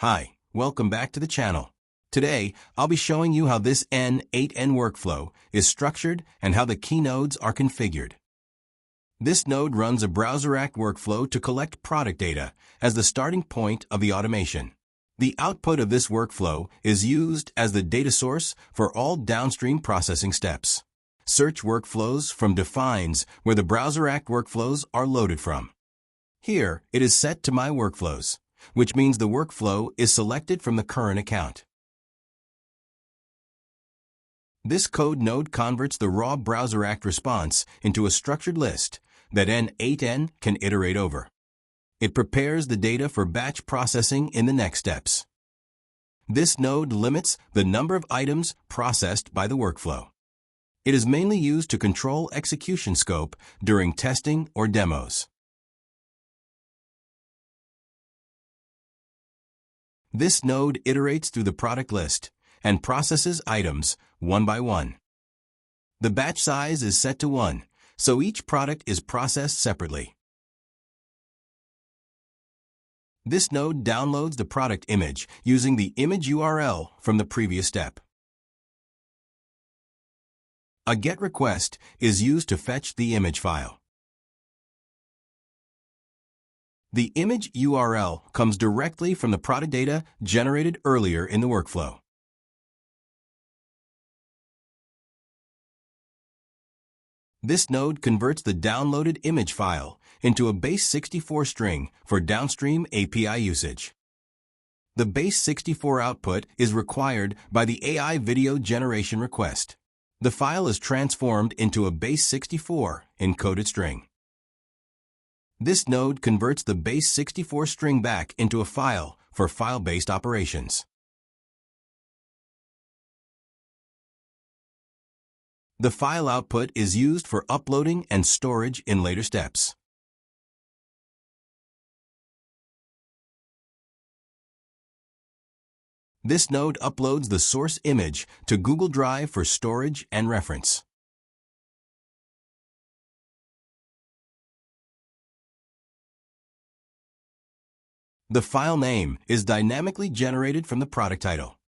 Hi, welcome back to the channel. Today, I'll be showing you how this n8n workflow is structured and how the key nodes are configured. This node runs a Browser Act workflow to collect product data as the starting point of the automation. The output of this workflow is used as the data source for all downstream processing steps. Search workflows from defines where the Browser Act workflows are loaded from. Here, it is set to My Workflows, which means the workflow is selected from the current account. This code node converts the raw Browser Act response into a structured list that n8n can iterate over. It prepares the data for batch processing in the next steps. This node limits the number of items processed by the workflow. It is mainly used to control execution scope during testing or demos. This node iterates through the product list and processes items one by one. The batch size is set to 1, so each product is processed separately. This node downloads the product image using the image URL from the previous step. A GET request is used to fetch the image file. The image URL comes directly from the product data generated earlier in the workflow. This node converts the downloaded image file into a base64 string for downstream API usage. The base64 output is required by the AI video generation request. The file is transformed into a base64 encoded string. This node converts the base64 string back into a file for file-based operations. The file output is used for uploading and storage in later steps. This node uploads the source image to Google Drive for storage and reference. The file name is dynamically generated from the product title.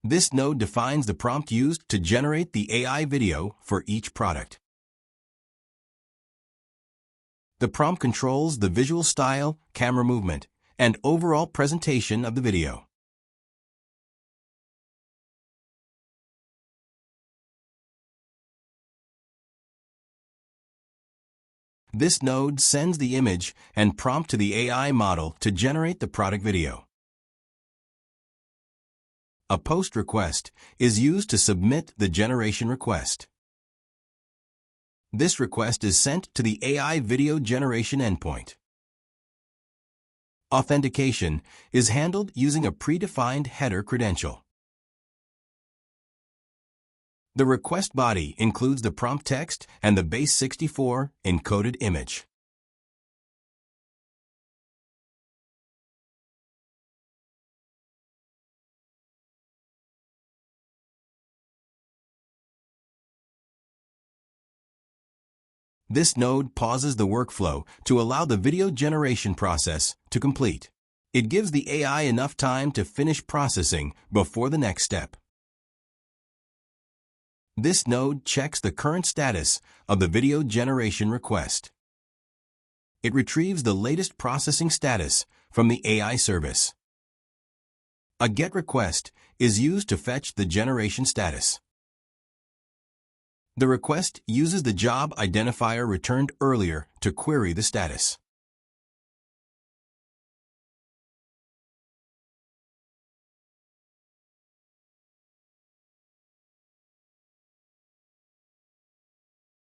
This node defines the prompt used to generate the AI video for each product. The prompt controls the visual style, camera movement, and overall presentation of the video. This node sends the image and prompt to the AI model to generate the product video. A POST request is used to submit the generation request. This request is sent to the AI video generation endpoint. Authentication is handled using a predefined header credential. The request body includes the prompt text and the base64 encoded image. This node pauses the workflow to allow the video generation process to complete. It gives the AI enough time to finish processing before the next step. This node checks the current status of the video generation request. It retrieves the latest processing status from the AI service. A GET request is used to fetch the generation status. The request uses the job identifier returned earlier to query the status.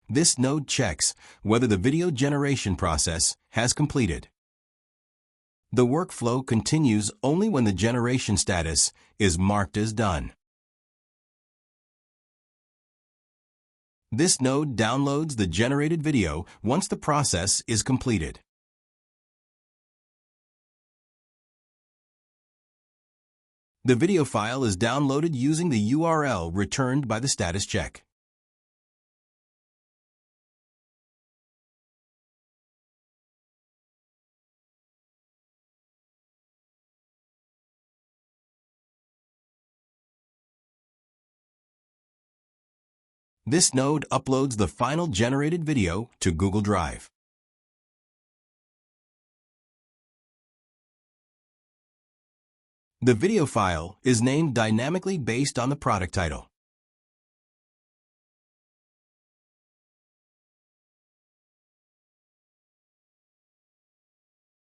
This node checks whether the video generation process has completed. The workflow continues only when the generation status is marked as done. This node downloads the generated video once the process is completed. The video file is downloaded using the URL returned by the status check. This node uploads the final generated video to Google Drive. The video file is named dynamically based on the product title.